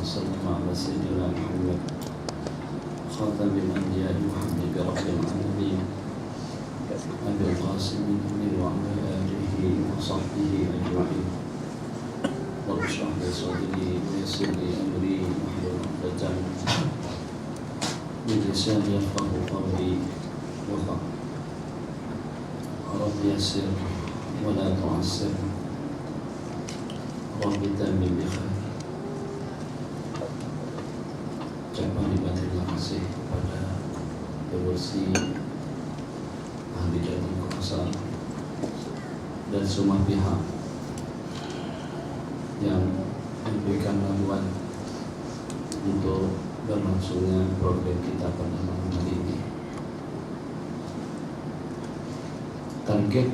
وسلم على سيدنا محمد خاتم الأنبياء وحبيب رب العالمين أبي القاسم وعلى آله وصحبه أجمعين. رب اشرح لي صدري ويسر لي أمري واحلل عقدة من لساني يفقهوا قولي وبعد. رب يسر ولا تعسر رب تمم بخير. Ucapan terima kasih kepada Pengursi Ahli Jabatan Kuasa dan semua pihak yang memberikan bantuan untuk berlangsungnya program kita pada malam hari ini. Target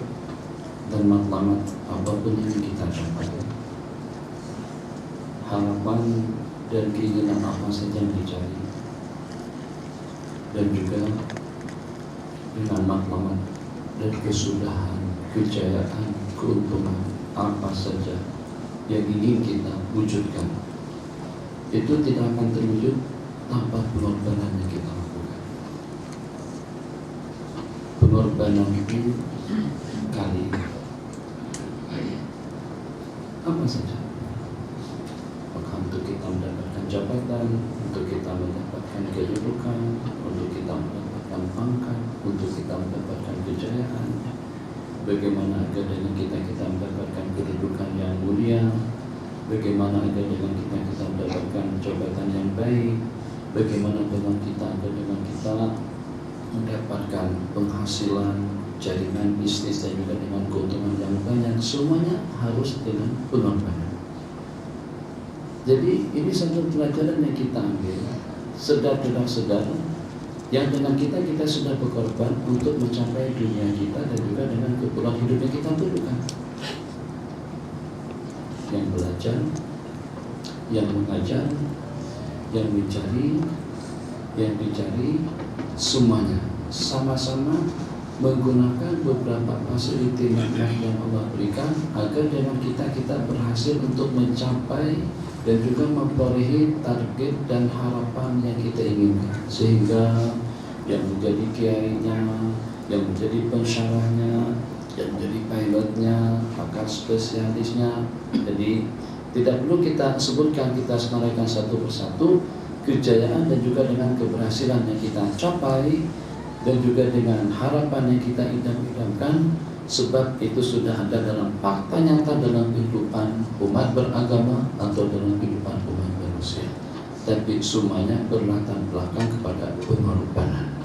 dan matlamat apapun yang kita capai, harapan dan keinginan apa saja yang dicari, dan juga dengan matlamat dan kesudahan, kejayaan, keuntungan apa saja yang ingin kita wujudkan, itu tidak akan terwujud tanpa pengorbanan yang kita lakukan. Pengorbanan itu kali apa saja, untuk kita mendapatkan jabatan, untuk kita mendapatkan kedudukan, untuk kita mendapatkan pangkat, untuk kita mendapatkan kejayaan. Bagaimana agar dengan kita mendapatkan kedudukan yang mulia, bagaimana agar dengan kita mendapatkan jabatan yang baik, bagaimana dengan kita agar dengan kita mendapatkan penghasilan, jaringan bisnis dan juga dengan keuntungan yang banyak. Semuanya harus dengan pengorbanan. Jadi ini satu pelajaran yang kita ambil, sedar tidak sedar, yang dengan kita sudah berkorban untuk mencapai dunia kita dan juga dengan keperluan hidup yang kita perlukan. Yang belajar, yang mengajar, yang dicari, semuanya sama-sama menggunakan beberapa fasilitas yang Allah berikan agar dengan kita berhasil untuk mencapai dan juga memperolehi target dan harapan yang kita inginkan, sehingga yang menjadi kiainya, yang menjadi pensyarahnya, yang menjadi pilotnya, pakar spesialisnya. Jadi tidak perlu kita sebutkan, kita senaraikan satu persatu kejayaan dan juga dengan keberhasilan yang kita capai dan juga dengan harapan yang kita idam-idamkan, sebab itu sudah ada dalam fakta nyata dalam kehidupan umat beragama atau dalam kehidupan umat manusia. Tapi semuanya berlatar belakang kepada pengorbanan.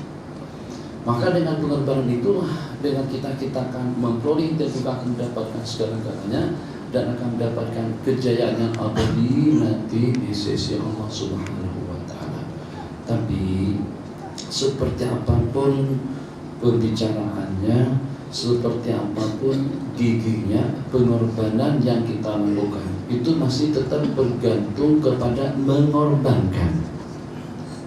Maka dengan pengorbanan itulah dengan kita akan memperoleh dan juga akan mendapatkan segala-galanya dan akan mendapatkan kejayaan yang abadi nanti di sisi Allah Subhanahu wa Ta'ala. Tapi seperti apapun pembicaraannya, seperti apapun giginya, pengorbanan yang kita lakukan itu masih tetap bergantung kepada mengorbankan.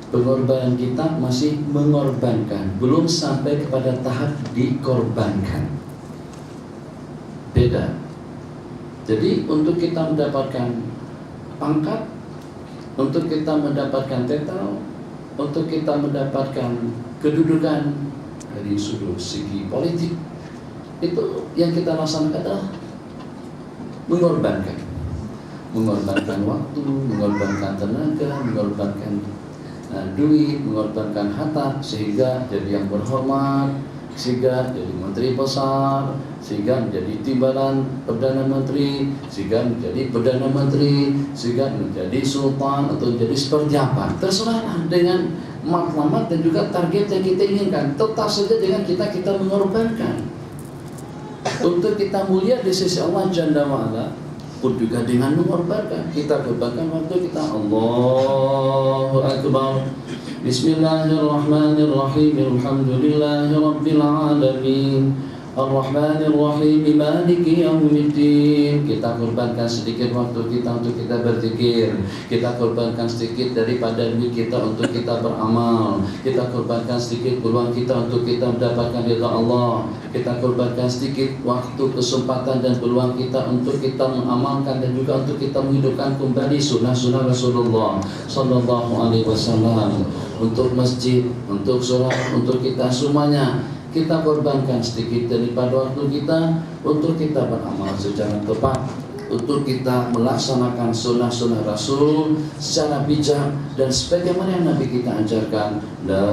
Pengorbanan kita masih mengorbankan, belum sampai kepada tahap dikorbankan. Beda. Jadi untuk kita mendapatkan pangkat, untuk kita mendapatkan titel, untuk kita mendapatkan kedudukan dari segi politik, itu yang kita laksanakan adalah mengorbankan waktu, mengorbankan tenaga, mengorbankan duit, mengorbankan harta, sehingga jadi yang berhormat, sehingga jadi menteri besar, sehingga menjadi timbalan perdana menteri, sehingga menjadi perdana menteri, sehingga menjadi sultan atau menjadi seperti apa, terserah dengan matlamat dan juga target yang kita inginkan. Tetap saja dengan kita mengorbankan untuk kita mulia di sisi Allah Jalla wa'ala, pun juga dengan mengorbankan. Kita korbankan waktu kita. Allahu Akbar. Bismillahirrahmanirrahim. Alhamdulillahirabbil alamin. Ar-Rahmanir Rahim, Maliki Yaumiddin. Kita korbankan sedikit waktu kita untuk kita berzikir. Kita korbankan sedikit daripada duit kita untuk kita beramal. Kita korbankan sedikit peluang kita untuk kita mendapatkan ridha Allah. Kita korbankan sedikit waktu, kesempatan dan peluang kita untuk kita mengamalkan dan juga untuk kita menghidupkan kembali sunnah-sunnah Rasulullah sallallahu alaihi wasallam. Untuk masjid, untuk sholat, untuk kita semuanya kita korbankan sedikit daripada waktu kita untuk kita beramal secara tepat, untuk kita melaksanakan sunnah-sunnah Rasul secara bijak dan sebagaimana yang Nabi kita ajarkan. La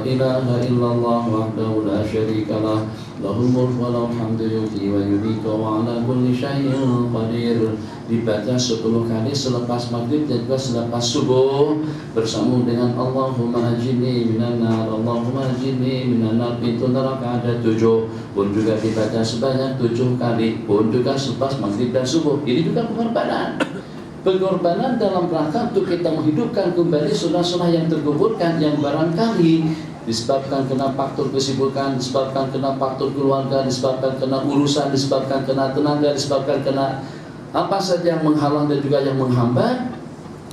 ilaha illallah wahdahu la syarikalah, lahul mulku wa lahul hamdu, yuhyi wa yumiitu wa ala kulli syai'in qadir. Dibaca 10 kali selepas maghrib dan juga selepas subuh bersama dengan Allahumma ajirni minan nar, Allahumma ajirni minan nar. Pintu neraka ada 7 pun juga dibaca sebanyak 7 kali pun juga selepas maghrib dan subuh. Ini juga pengorbanan dalam rangka untuk kita menghidupkan kembali sunnah-sunnah yang terkuburkan, yang barangkali disebabkan kena faktor kesibukan, disebabkan kena faktor keluarga, disebabkan kena urusan, disebabkan kena tenaga, disebabkan kena apa saja yang menghalang dan juga yang menghambat,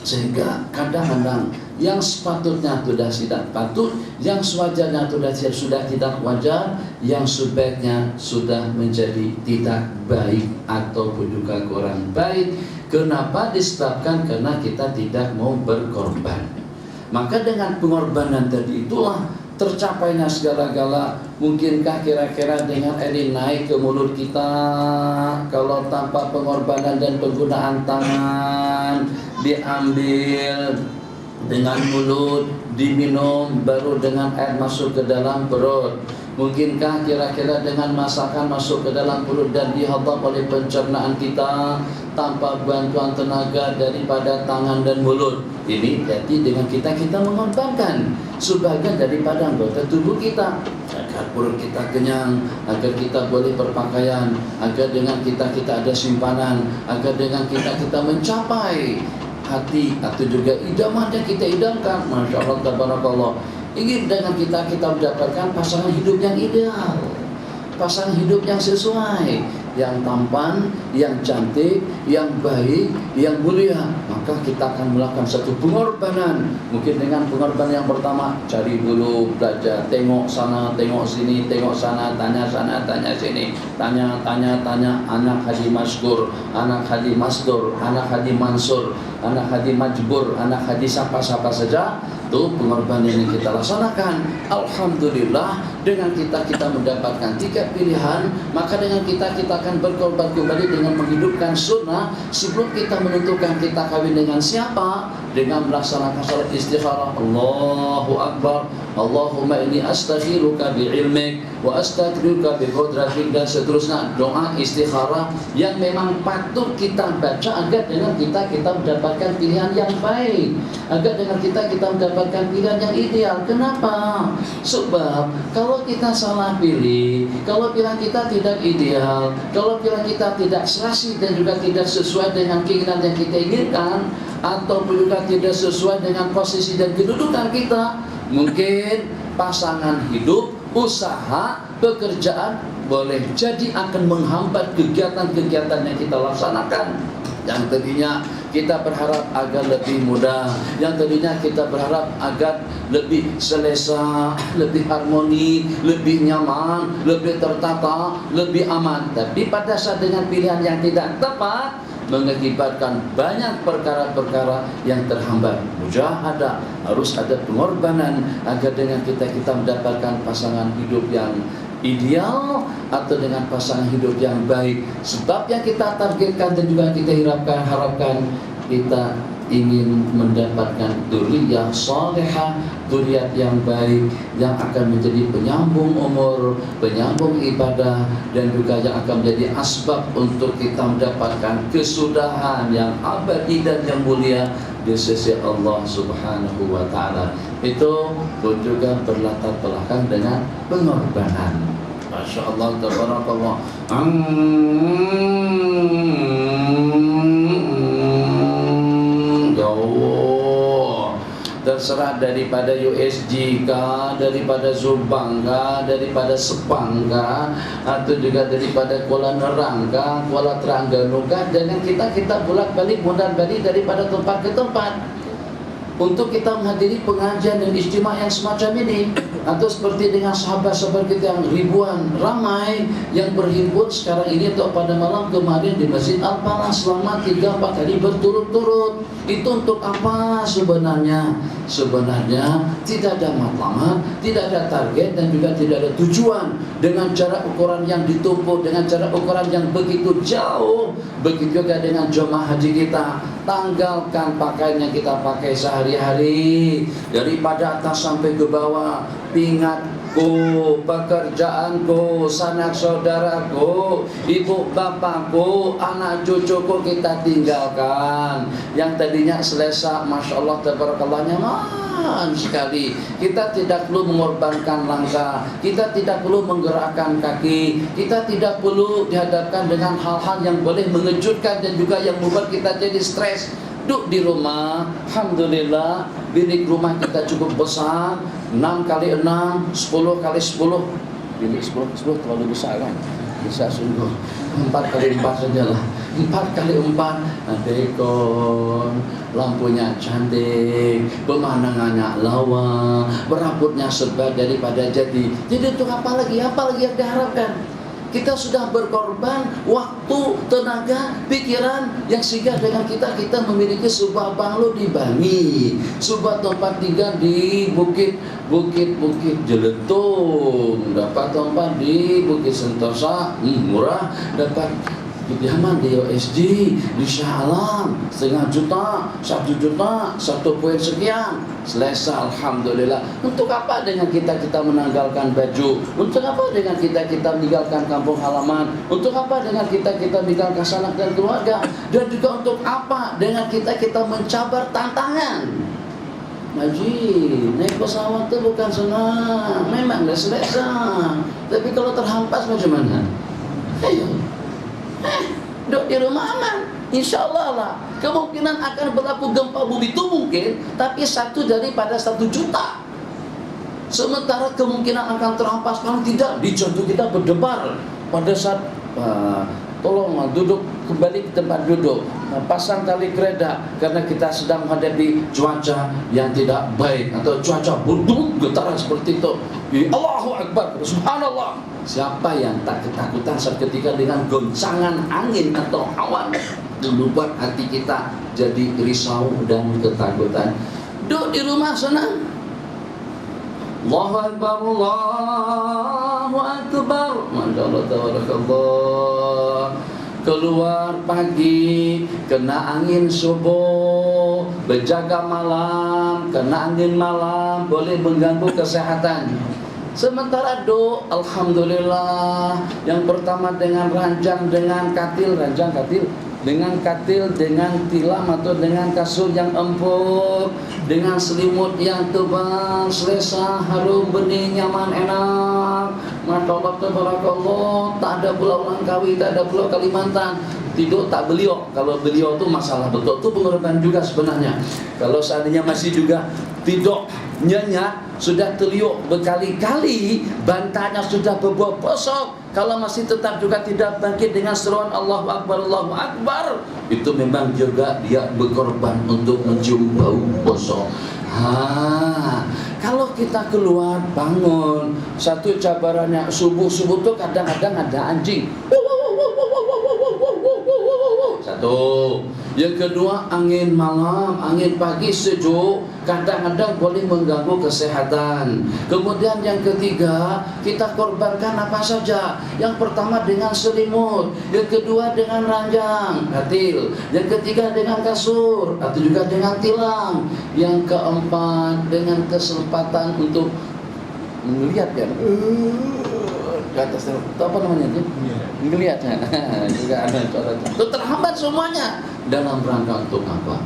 sehingga kadang-kadang yang sepatutnya sudah tidak patut, yang sewajarnya sudah tidak wajar, yang sebaiknya sudah menjadi tidak baik ataupun juga kurang baik. Kenapa? Disebabkan karena kita tidak mau berkorban. Maka dengan pengorbanan tadi itulah tercapainya segala-gala. Mungkinkah kira-kira dengan air naik ke mulut kita kalau tanpa pengorbanan dan penggunaan tangan, diambil dengan mulut, diminum, baru dengan air masuk ke dalam perut? Mungkinkah kira-kira dengan masakan masuk ke dalam perut dan dihadap oleh pencernaan kita tanpa bantuan tenaga daripada tangan dan mulut? Ini berarti dengan kita mengorbankan sebagian daripada anggota tubuh kita agar perut kita kenyang, agar kita boleh berpakaian, agar dengan kita ada simpanan, agar dengan kita mencapai hati atau juga idaman yang kita idamkan. Masya Allah, tabarakallah. Ingin dengan kita mendapatkan pasangan hidup yang ideal, pasangan hidup yang sesuai, yang tampan, yang cantik, yang baik, yang mulia. Maka kita akan melakukan satu pengorbanan. Mungkin dengan pengorbanan yang pertama, cari dulu, belajar, tengok sana, tengok sini, tengok sana, tanya sini, tanya, anak Haji Maskur, anak Haji Masdur, anak Haji Mansur, anak Haji Majbur, anak Haji siapa saja. Itu pengorbanan yang kita laksanakan. Alhamdulillah, dengan kita mendapatkan 3 pilihan, maka dengan kita akan berkorban kembali dengan menghidupkan sunnah. Sebelum kita menentukan kita kawin dengan siapa, dengan melaksanakan salat istikharah, Allahu Akbar, Allahumma inni astakhiruka bi'ilmik wa astaghfiruka biqudratik, dan seterusnya. Doa istikharah yang memang patut kita baca agar dengan kita mendapatkan pilihan yang baik, agar dengan kita mendapatkan pilihan yang ideal. Kenapa? Sebab kalau kita salah pilih, kalau pilihan kita tidak ideal, kalau pilihan kita tidak serasi dan juga tidak sesuai dengan keinginan yang kita inginkan, ataupun juga tidak sesuai dengan posisi dan kedudukan kita, mungkin pasangan hidup, usaha, pekerjaan boleh jadi akan menghambat kegiatan-kegiatan yang kita laksanakan. Yang tadinya kita berharap agar lebih mudah, yang tadinya kita berharap agar lebih selesa, lebih harmoni, lebih nyaman, lebih tertata, lebih aman. Tapi pada saat dengan pilihan yang tidak tepat, mengakibatkan banyak perkara-perkara yang terhambat. Mujahadah, harus ada pengorbanan agar dengan kita mendapatkan pasangan hidup yang ideal atau dengan pasangan hidup yang baik. Sebab yang kita targetkan dan juga kita harapkan, kita ingin mendapatkan dzurriyyah salihah, dzurriyyah yang baik, yang akan menjadi penyambung umur, penyambung ibadah, dan juga yang akan menjadi asbab untuk kita mendapatkan kesudahan yang abadi dan yang mulia di sisi Allah Subhanahu wa ta'ala. Itu pun juga berlatar belakang dengan pengorbanan. Masya Allah, tabarakallah. terserah daripada USG kah, daripada Subang kah, daripada Sepang kah, atau juga daripada Kuala Nerang kah, Kuala Terengganu kah, dengan kita bolak-balik mondar-mandir daripada tempat ke tempat untuk kita menghadiri pengajian dan istimewa yang semacam ini. Atau seperti dengan sahabat-sahabat kita yang ribuan ramai yang berhimpun sekarang ini atau pada malam kemarin di Masjid Al-Falah selama 3-4 hari berturut-turut. Itu untuk apa sebenarnya? Sebenarnya tidak ada matlamat, tidak ada target, dan juga tidak ada tujuan. Dengan cara ukuran yang ditumpuk, dengan cara ukuran yang begitu jauh. Begitu juga dengan jemaah haji kita. Tanggalkan pakaian yang kita pakai sehari-hari, daripada atas sampai ke bawah. Pingatku, pekerjaanku, sanak saudaraku, ibu bapakku, anak cucuku kita tinggalkan. Yang tadinya selesa, Masya Allah, tabarakallah, nyaman sekali. Kita tidak perlu mengorbankan langkah, kita tidak perlu menggerakkan kaki, kita tidak perlu dihadapkan dengan hal-hal yang boleh mengejutkan dan juga yang membuat kita jadi stres. Duduk di rumah, alhamdulillah, bilik rumah kita cukup besar, 6 kali 6, 10 kali 10. Bilik 10 terlalu besar kan? Bisa sungguh 4 kali 4 sajalah. 4 kali 4, dekor, lampunya cantik, pemandangannya lawa, berambutnya serba daripada jadi. Jadi untuk apa lagi yang diharapkan? Kita sudah berkorban waktu, tenaga, pikiran, yang sehingga dengan kita memiliki sebuah banglo di Bangi, sebuah tempat tinggal di Bukit Jeletung, dapat tempat di Bukit Sentosa, murah, dapat kediaman di USG, di Shah Alam, 0,5 juta, 1 juta, 1 poin sekian, selesa, alhamdulillah. Untuk apa dengan kita menanggalkan baju? Untuk apa dengan kita meninggalkan kampung halaman? Untuk apa dengan kita meninggalkan sanak dan keluarga? Dan juga untuk apa dengan kita mencabar tantangan? Haji, naik pesawat itu bukan senang, memang nggak selesa. Tapi kalau terhampas macam mana? Ayo. Duduk di rumah aman, insya Allah lah. Kemungkinan akan berlaku gempa bumi itu mungkin, tapi 1 daripada 1 juta. Sementara kemungkinan akan terhampas kalau tidak, di jantung kita berdebar pada saat tolong duduk kembali ke tempat duduk, pasang tali kereta karena kita sedang menghadapi cuaca yang tidak baik atau cuaca buruk, getaran seperti itu. Allahu Akbar, subhanallah. Siapa yang tak ketakutan seketika dengan goncangan angin atau awan membuat hati kita jadi risau dan ketakutan? Duduk di rumah senang. Allahu Akbar, Allahu Akbar. Masya Allah, tabarakallah. Keluar pagi, kena angin subuh, berjaga malam, kena angin malam, boleh mengganggu kesehatan. Sementara alhamdulillah, yang pertama dengan ranjang, dengan katil, dengan tilam atau dengan kasur yang empuk, dengan selimut yang tebal, selesa, harum, bening, nyaman, enak. Masya Allah, tabarakallah. Tak ada pulau Langkawi, tak ada pulau Kalimantan. Tidur tak beliau. Kalau beliau itu masalah betul, itu pengorbanan juga sebenarnya. Kalau seandainya masih juga tidur nyenyak, sudah teliuk berkali-kali, bantalnya sudah berbuah bosok, kalau masih tetap juga tidak bangkit dengan seruan Allahu Akbar, Allahu Akbar, itu memang juga dia berkorban untuk mencium bau bosok. Kalau kita keluar bangun, satu cabarannya subuh-subuh tuh kadang-kadang ada anjing. Satu. Yang kedua, angin malam, angin pagi sejuk, kadang-kadang boleh mengganggu kesehatan. Kemudian yang ketiga, kita korbankan apa saja. Yang pertama dengan selimut, yang kedua dengan ranjang, katil, yang ketiga dengan kasur, atau juga dengan tilam, yang keempat dengan kesempatan untuk melihat kan. Ke atas itu apa namanya itu? Ngelihat juga ada itu terhambat semuanya. Dalam rangka untuk apa?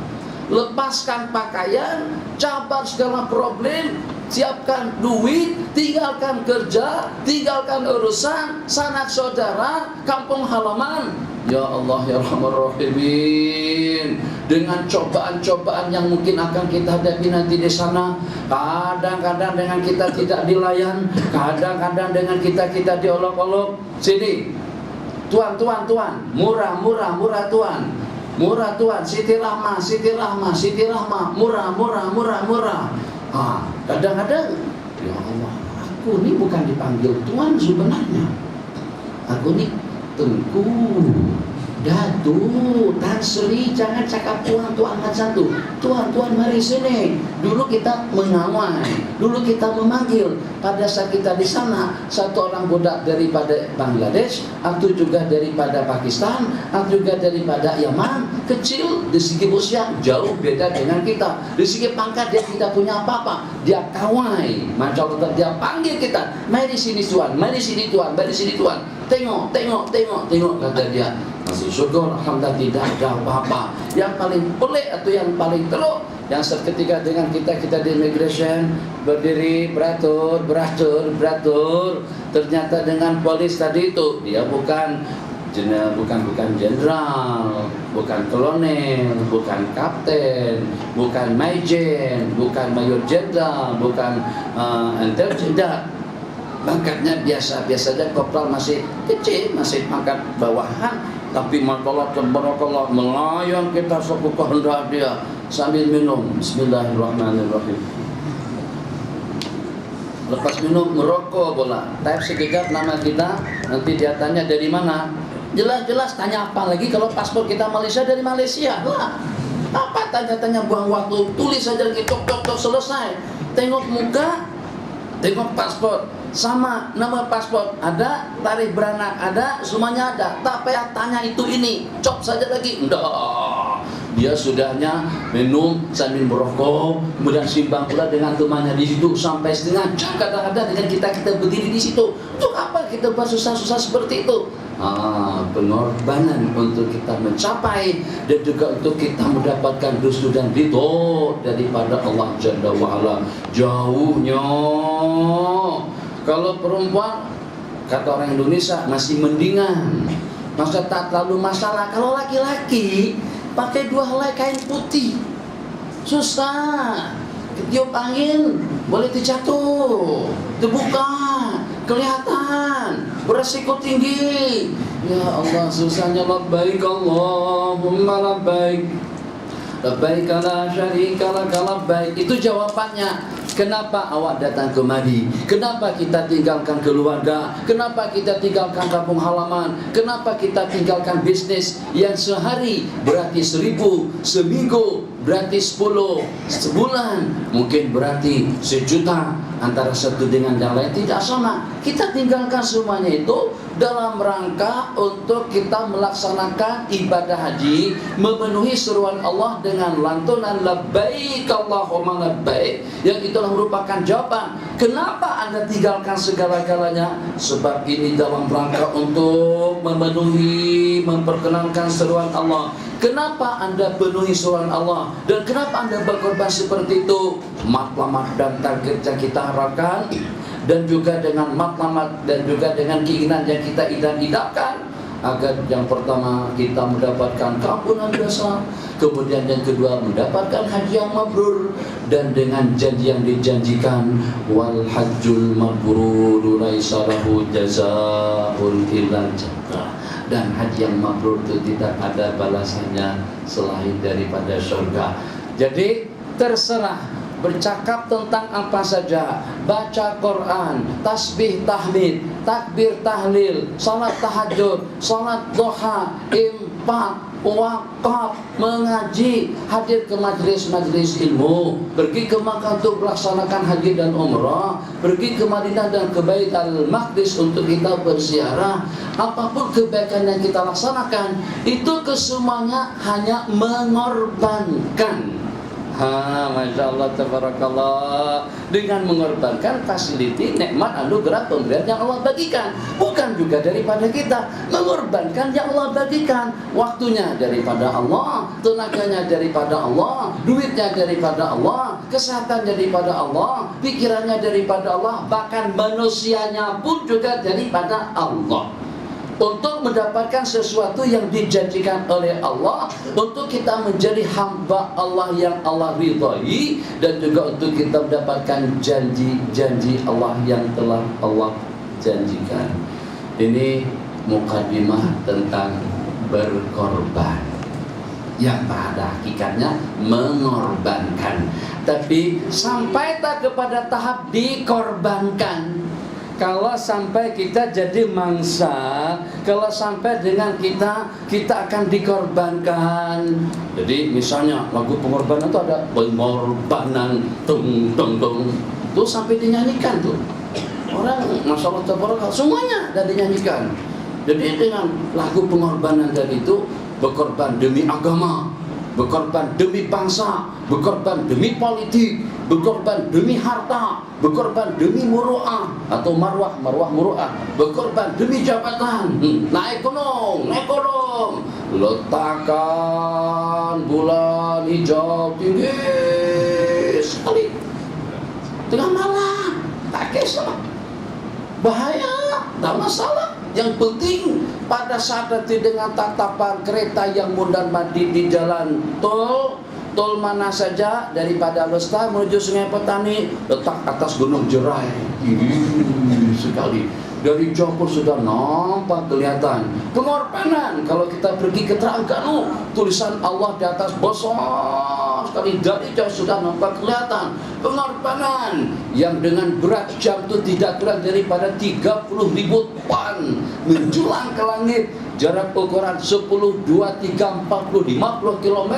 Lepaskan pakaian, cabar segala problem, siapkan duit, tinggalkan kerja, tinggalkan urusan, sanak saudara, kampung halaman. Ya Allah ya Rahman Rahimin, dengan cobaan-cobaan yang mungkin akan kita hadapi nanti di sana. Kadang-kadang dengan kita tidak dilayan, kadang-kadang dengan kita diolok-olok. Sini, tuan, murah tuan, murah tuan, Siti Rahma, murah. Kadang-kadang, ya Allah, aku ini bukan dipanggil tuan sebenarnya. Aku ini Tengku, Datu, Tan Sri, jangan cakap tuan macam tu. Tuan, mari sini. Dulu kita mengawal, dulu kita memanggil. Pada saat kita di sana, satu orang budak daripada Bangladesh, atau juga daripada Pakistan, atau juga daripada Yaman, kecil di segi usia jauh beda dengan kita. Di segi pangkat dia tidak punya apa-apa. Dia kawai, macam dia panggil kita, mari sini tuan, mari sini tuan. Tengok, kata dia. Masih syukur, alhamdulillah tidak ada apa-apa. Yang paling pelik atau yang paling teruk, yang seketika dengan kita di immigration berdiri beratur. Ternyata dengan polis tadi itu dia bukan jenderal, bukan kolonel, bukan kapten, bukan majen, bukan mayor jenderal, bukan intelijen. Pangkatnya biasa saja, kopral masih kecil, masih pangkat bawahan, tapi makolah melayan kita suku kehendak dia sambil minum. Bismillahirrahmanirrahim. Lepas minum merokok pula. Type sekejap nama kita, nanti dia tanya dari mana. Jelas tanya apa lagi kalau paspor kita Malaysia, dari Malaysia lah. Apa tanya-tanya buang waktu, tulis saja lagi tok selesai. Tengok muka, tengok paspor, sama nama paspor ada, tarikh beranak ada, semuanya ada. Tak payah tanya itu ini, cop saja lagi. Ndak. Dia sudahnya minum sambil merokok, kemudian simbang pula dengan temannya di situ sampai setengah jam kadang-kadang dengan kita berdiri di situ. Untuk apa kita buat susah-susah seperti itu? Pengorbanan untuk kita mencapai dan juga untuk kita mendapatkan restu dan ridho daripada Allah Jalla wa'ala. Jauhnya. Kalau perempuan, kata orang Indonesia, masih mendingan, masa tak terlalu masalah. Kalau laki-laki pakai 2 helai kain putih, susah. Tiup angin boleh terjatuh, terbuka, kelihatan, beresiko tinggi. Ya Allah, susahnya. Labbaik Allahumma labbaik, labbaik la syarika lak labbaik. Itu jawabannya. Kenapa awak datang kemari? Kenapa kita tinggalkan keluarga? Kenapa kita tinggalkan kampung halaman? Kenapa kita tinggalkan bisnis yang sehari berarti 1000, seminggu berarti 10, sebulan mungkin berarti 1.000.000. Antara satu dengan yang lain tidak sama. Kita tinggalkan semuanya itu dalam rangka untuk kita melaksanakan ibadah haji, memenuhi seruan Allah dengan lantunan labbaik Allahumma labbaik, yang itulah merupakan jawaban kenapa Anda tinggalkan segala-galanya. Sebab ini dalam rangka untuk memenuhi, memperkenankan seruan Allah. Kenapa Anda penuhi seruan Allah dan kenapa Anda berkorban seperti itu? Matlamat dan target yang kita harapkan, dan juga dengan matlamat dan juga dengan keinginan yang kita idam-idamkan, agar yang pertama kita mendapatkan keampunan dosa, kemudian yang kedua mendapatkan haji yang mabrur, dan dengan janji yang dijanjikan, wal hajjul mabrur laisa lahu jazaa'un illa jannah, dan haji yang mabrur itu tidak ada balasannya selain daripada surga. Jadi terserah bercakap tentang apa saja, baca Quran, tasbih tahmid, takbir tahlil, salat tahajud, salat duha, infak, wakaf, mengaji, hadir ke majlis-majlis ilmu, pergi ke Makkah untuk melaksanakan haji dan umrah, pergi ke Madinah dan ke Baitul Maqdis untuk kita berziarah. Apapun kebaikan yang kita laksanakan, itu kesemuanya hanya mengorbankan. Masya Allah, tabarakallah. Dengan mengorbankan fasiliti, nikmat, anugerah, pemberian yang Allah bagikan. Bukan juga daripada kita, mengorbankan yang Allah bagikan. Waktunya daripada Allah, tenaganya daripada Allah, duitnya daripada Allah, kesehatan daripada Allah, pikirannya daripada Allah, bahkan manusianya pun juga daripada Allah. untuk mendapatkan sesuatu yang dijanjikan oleh Allah, untuk kita menjadi hamba Allah yang Allah ridhai, dan juga untuk kita mendapatkan janji-janji Allah yang telah Allah janjikan. Ini mukadimah tentang berkorban, yang pada hakikatnya mengorbankan. Tapi sampai tak kepada tahap dikorbankan. Kalau sampai kita jadi mangsa, kalau sampai dengan kita akan dikorbankan. Jadi misalnya lagu pengorbanan itu ada pengorbanan tung tung tung, itu sampai dinyanyikan tuh. Orang Masya Allah tabarakallah semuanya dan dinyanyikan. Jadi dengan lagu pengorbanan tadi itu, berkorban demi agama, berkorban demi bangsa, berkorban demi politik, berkorban demi harta, berkorban demi muru'ah atau marwah muru'ah, berkorban demi jabatan, naik gunung, letakkan bulan hijau tinggi sekali tengah malam, tak kisah, bahaya, tak masalah. Yang penting pada saat nanti dengan tatapan kereta yang mondar-mandir di jalan tol mana saja, daripada Lestar menuju Sungai Petani, letak atas Gunung Jerai, tinggi sekali. Dari jauh pun sudah nampak kelihatan pengorbanan. Kalau kita pergi ke Terengganu, tulisan Allah di atas besar sekali, dari jauh sudah nampak kelihatan pengorbanan yang dengan berat jam itu tidak kurang daripada 30.000 ton menjulang ke langit. Jarak ukuran 10, 2, 3, 40, 50 km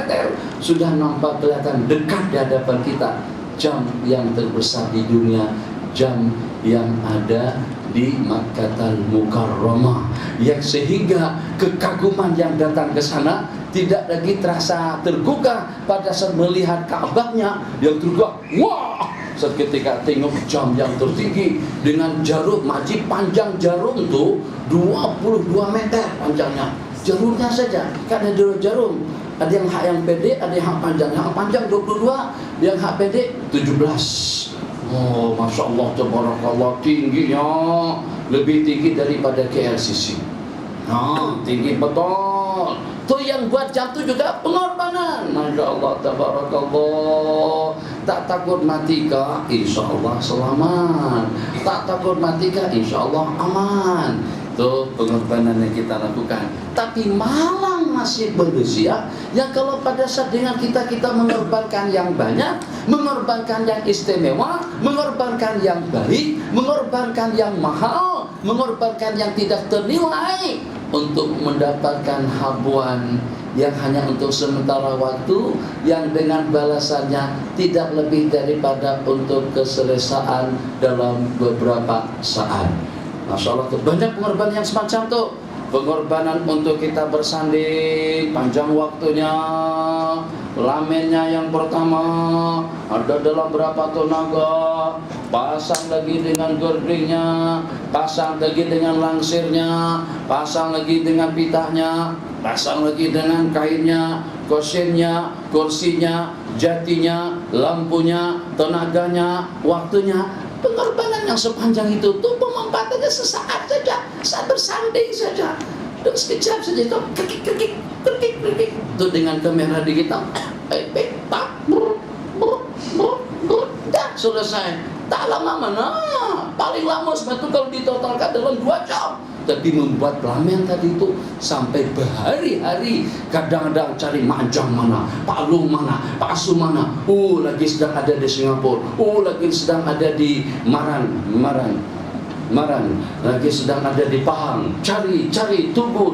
sudah nampak kelihatan dekat di hadapan kita. Jam yang terbesar di dunia, jam yang ada di Makkatul Mukarramah, yang sehingga kekaguman yang datang ke sana tidak lagi terasa tergugah pada saat melihat Ka'bahnya yang tergugah. Wah, seketika tengok jam yang tertinggi dengan jarum majib, panjang jarum itu 22 meter panjangnya. Jarumnya saja, kan ada dua jarum. Ada yang hak yang pendek, ada yang hak panjang. Yang panjang 22, yang hak pendek 17. Oh, Masya Allah, tabarakallah, tingginya lebih tinggi daripada KLCC. Tinggi betul. Itu yang buat jam itu juga pengorbanan. Masya Allah, tabarakallah. Tak takut mati kah? Insya Allah selamat. Tak takut mati kah? Insya Allah aman. Itu pengorbanan yang kita lakukan. Tapi malang masih manusia yang kalau pada saat dengan kita mengorbankan yang banyak, mengorbankan yang istimewa, mengorbankan yang baik, mengorbankan yang mahal, mengorbankan yang tidak ternilai untuk mendapatkan habuan yang hanya untuk sementara waktu, yang dengan balasannya tidak lebih daripada untuk keselesaan dalam beberapa saat. Masya Allah, banyak pengorbanan yang semacam itu. Pengorbanan untuk kita bersanding, panjang waktunya, lamennya yang pertama ada dalam berapa tenaga, pasang lagi dengan gordingnya, pasang lagi dengan langsirnya, pasang lagi dengan pitahnya, pasang lagi dengan kainnya, kosinnya, kursinya, jatinya, lampunya, tenaganya, waktunya. Pengorbanan yang sepanjang itu tuh pemanfaatannya sesaat saja, saat bersanding saja, dan sekejap saja itu kekik itu dengan kamera digital, dah selesai. Tak lama mana, paling lama sebetulnya kalau ditotalkan dalam 2 jam. Tapi membuat pelamen tadi itu sampai berhari-hari, kadang-kadang cari Majang mana, Palu mana, Pasu mana, lagi sedang ada di Singapura, lagi sedang ada di Maran, lagi sedang ada di Pahang. Cari, tunggu,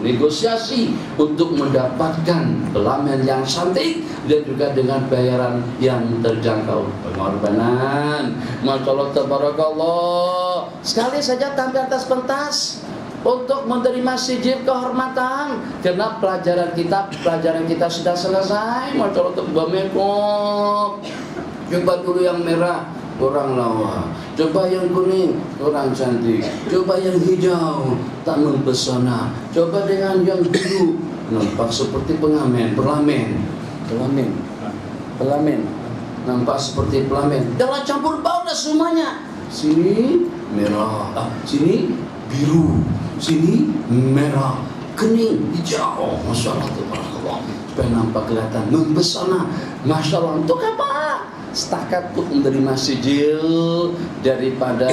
negosiasi untuk mendapatkan pelamen yang cantik dan juga dengan bayaran yang terjangkau. Pengorbanan, Masya Allah, tabarakallah. Sekali saja tampil atas pentas untuk menerima sijil kehormatan, karena pelajaran kita sudah selesai. Masya Allah, tabarakallah. Coba dulu yang merah, orang lawa. Coba yang kuning, orang cantik. Coba yang hijau, tak mempesona. Coba dengan yang biru, nampak seperti pelamen. Nampak seperti pelamen. Jangan campur bau dah semuanya. Sini merah, sini biru. sini merah, kening, hijau, masya Allah, tabarakallah, supaya nampak kelihatan membesana, masya Allah. Untuk apa? Setakat untuk menerima sijil daripada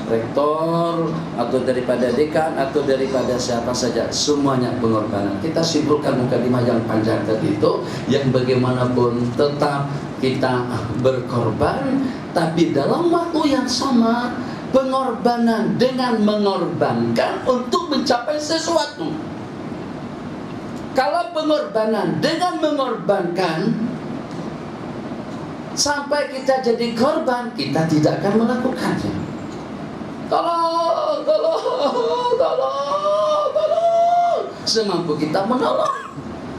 rektor atau daripada dekan atau daripada siapa saja, semuanya pengorbanan. Kita simpulkan mukadimah yang panjang tadi itu, yang bagaimanapun tetap kita berkorban, tapi dalam waktu yang sama pengorbanan dengan mengorbankan untuk mencapai sesuatu. Kalau pengorbanan dengan mengorbankan sampai kita jadi korban, kita tidak akan melakukannya. Tolong, semampu kita menolong.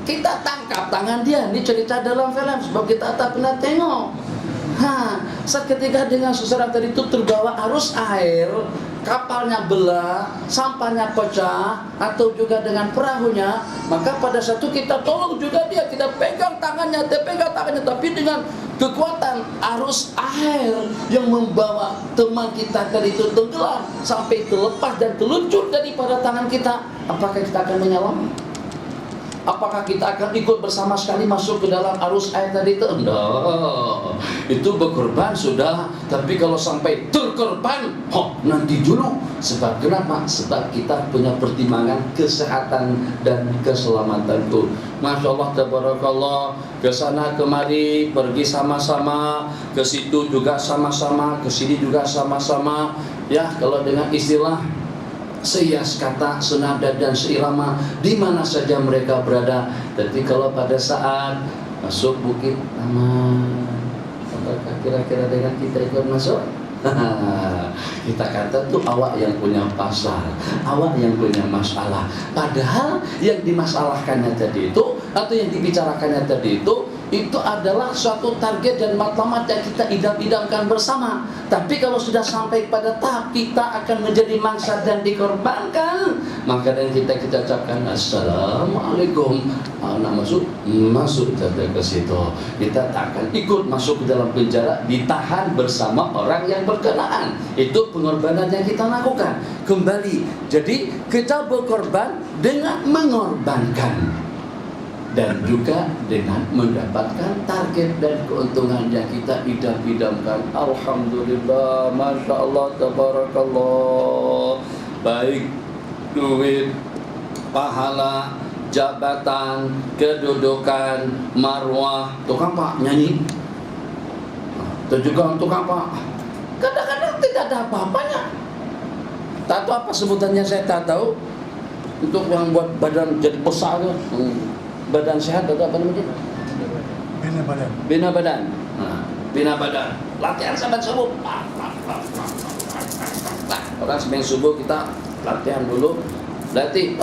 Kita tangkap tangan dia. Ini cerita dalam film, sebab kita tak pernah tengok. Seketika dengan seseorang tadi itu terbawa arus air, kapalnya belah, sampahnya pecah, atau juga dengan perahunya, maka pada saat itu kita tolong juga dia, kita pegang tangannya, tapi dengan kekuatan arus air yang membawa teman kita tadi itu tenggelam sampai terlepas dan terluncur daripada tangan kita. Apakah kita akan menyelam? Apakah kita akan ikut bersama sekali masuk ke dalam arus air tadi itu? Enggak. Itu berkorban sudah, tapi kalau sampai terkorban, nanti dulu. Sebab kenapa? Sebab kita punya pertimbangan kesehatan dan keselamatan itu. Masya Allah, tabarakallah, ke sana kemari, pergi sama-sama, ke situ juga sama-sama, ke sini juga sama-sama. Ya, kalau dengan istilah sehias kata, senada dan seirama di mana saja mereka berada. Tapi kalau pada saat masuk Bukit Aman, apakah kira-kira dengan kita ikut masuk? Kita kata tuh awak yang punya pasal, awak yang punya masalah. Padahal yang dimasalahkannya tadi itu atau yang dibicarakannya tadi itu adalah suatu target dan matlamat yang kita idam-idamkan bersama. Tapi kalau sudah sampai pada tahap kita akan menjadi mangsa dan dikorbankan, maka dan kita ucapkan assalamualaikum. Nak masuk saja ke situ. Kita tak akan ikut masuk ke dalam penjara, ditahan bersama orang yang berkenaan. Itu pengorbanan yang kita lakukan. Kembali, jadi kita berkorban dengan mengorbankan, dan juga dengan mendapatkan target dan keuntungan yang kita idam-idamkan. Alhamdulillah, masya Allah, tabarakallah. Baik duit, pahala, jabatan, kedudukan, marwah, untuk apa? Nyanyi. Itu juga untuk apa? Kadang-kadang tidak ada apa-apanya. Tak tahu apa sebutannya, saya tak tahu. Untuk yang buat badan jadi besar, badan sehat atau apa namanya? Bina badan. Bina badan. Latihan sampai subuh. Orang sembahyang subuh kita latihan dulu. Latih.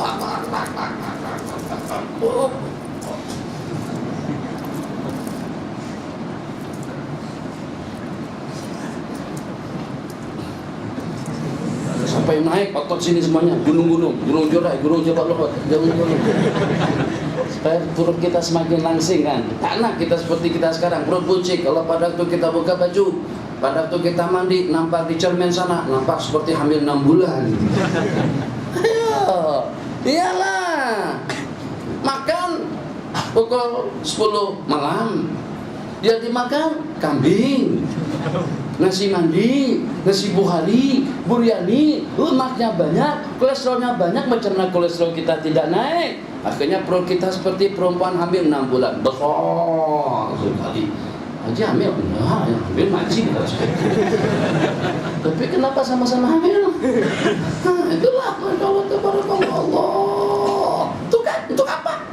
Sampai naik otot sini semuanya, gunung jorai, gunung jabal lohot, gunung. Supaya perut kita semakin langsing kan. Tak nak kita seperti kita sekarang, perut buncit. Kalau pada waktu kita buka baju, pada waktu kita mandi, nampak di cermin sana, nampak seperti hamil 6 bulan. Ayo, iyalah. Makan pukul 10 malam, dia dimakan kambing, nasi mandi, nasi buhari, buryani, lemaknya banyak, kolesterolnya banyak. Macam mana kolesterol kita tidak naik? Akhirnya perut kita seperti perempuan hamil 6 bulan, besar sekali. Haji hamil? Enggak, yang hamil makcik. Tapi kenapa sama-sama hamil? Itulah, Masya Allah, tabarakallah. Itu kan, untuk apa?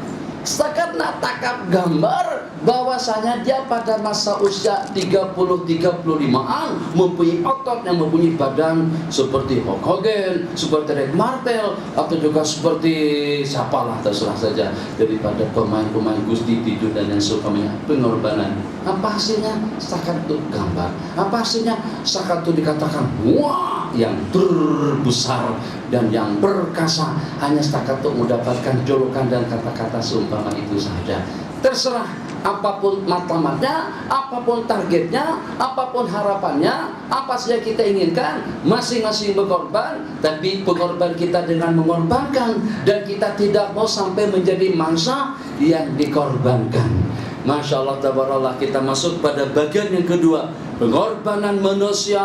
Setakat nak takap gambar bahwasanya dia pada masa usia 30-35an mempunyai otot yang mempunyai badan seperti Hulk Hogan, seperti Red Martel, atau juga seperti siapalah terserah saja daripada pemain-pemain Gusti Tidur dan yang seumpamanya. Pengorbanan. Apa hasilnya? Setakat itu gambar. Apa hasilnya? Setakat itu dikatakan wah, yang terbesar dan yang perkasa, hanya setakat untuk mendapatkan julukan dan kata-kata seumpama itu saja. Terserah apapun matlamatnya, apapun targetnya, apapun harapannya, apa saja kita inginkan, masing-masing berkorban, tapi pengorban kita dengan mengorbankan, dan kita tidak mau sampai menjadi mangsa yang dikorbankan. Masya Allah, tabarakallah, kita masuk pada bagian yang kedua. Pengorbanan manusia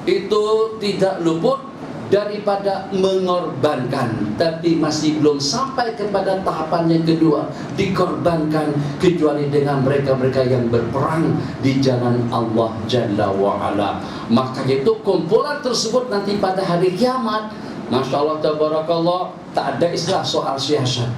itu tidak luput daripada mengorbankan, tapi masih belum sampai kepada tahapan yang kedua, dikorbankan, kecuali dengan mereka-mereka yang berperang di jalan Allah Jalla wa'ala. Maka itu kumpulan tersebut nanti pada hari kiamat, Masya Allah, tabarakallah, tak ada istilah soal siasat.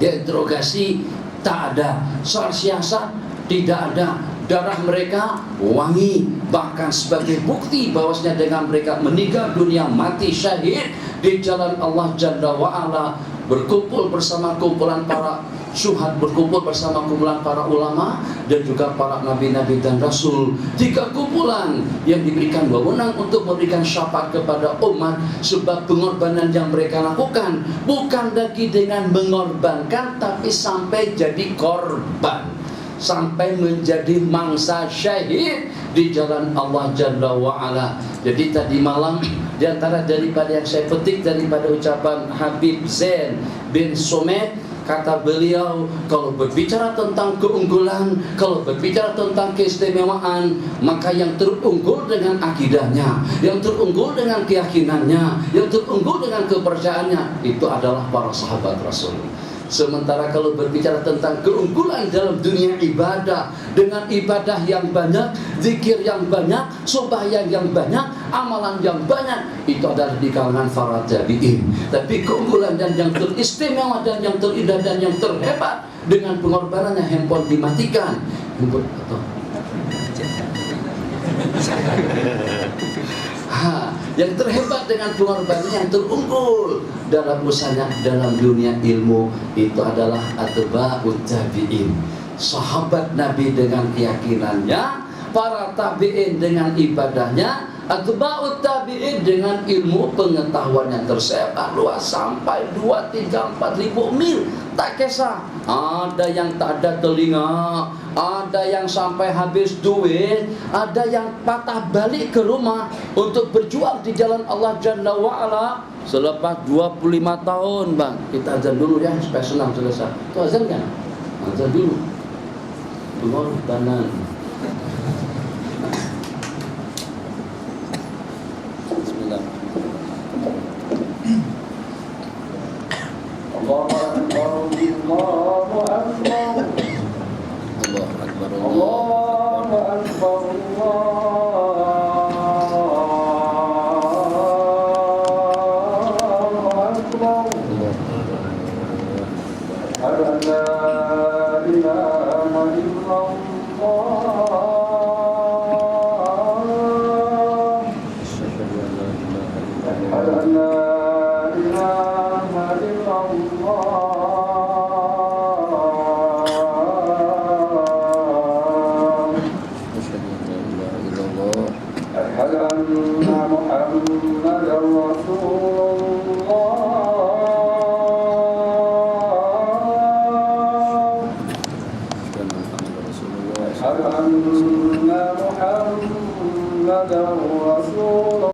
Dia interogasi, tak ada. Soal siasat, tidak ada. Darah mereka wangi, bahkan sebagai bukti bahwasanya dengan mereka meninggal dunia, mati syahid di jalan Allah Jalla wa'ala, berkumpul bersama kumpulan para syuhad, berkumpul bersama kumpulan para ulama dan juga para nabi-nabi dan rasul. 3 kumpulan yang diberikan wewenang untuk memberikan syafaat kepada umat, sebab pengorbanan yang mereka lakukan bukan lagi dengan mengorbankan, tapi sampai jadi korban, sampai menjadi mangsa syahid di jalan Allah Jalla wa'ala. Jadi tadi malam, diantara daripada yang saya petik daripada ucapan Habib Zain bin Somet, kata beliau, kalau berbicara tentang keunggulan, kalau berbicara tentang keistimewaan, maka yang terunggul dengan akidahnya, yang terunggul dengan keyakinannya, yang terunggul dengan kepercayaannya, itu adalah para sahabat Rasul. Sementara kalau berbicara tentang keunggulan dalam dunia ibadah, dengan ibadah yang banyak, zikir yang banyak, sembahyang yang banyak, amalan yang banyak, itu adalah di kalangan para tabi'in. Tapi keunggulan dan yang teristimewa dan yang terindah dan yang terhebat dengan pengorbanannya, handphone dimatikan, handphone atau yang terhebat dengan pengorbanan, yang terunggul dalam usahanya dalam dunia ilmu, itu adalah atba'ut tabi'in, sahabat Nabi dengan keyakinannya, para tabi'in dengan ibadahnya, atba'ut tabi'in dengan ilmu pengetahuan yang tersebar luas sampai 2, 3, 4 ribu mil, tak kisah. Ada yang tak ada telinga, ada yang sampai habis duit, ada yang patah balik ke rumah untuk berjuang di jalan Allah Jalla wa'ala. Selepas 25 tahun, bang, kita azan dulu ya supaya senang selesai. Itu azan kan? Azan dulu. Pengorbanan. Bismillah. Allahu Akbar, Allahu Akbar. Allahu Akbar, Allahu Akbar, Allahu Akbar. Asyhadu an la ilaha illallah. Asyhadu an la ilaha illallah. أشهد أن محمدا رسول الله.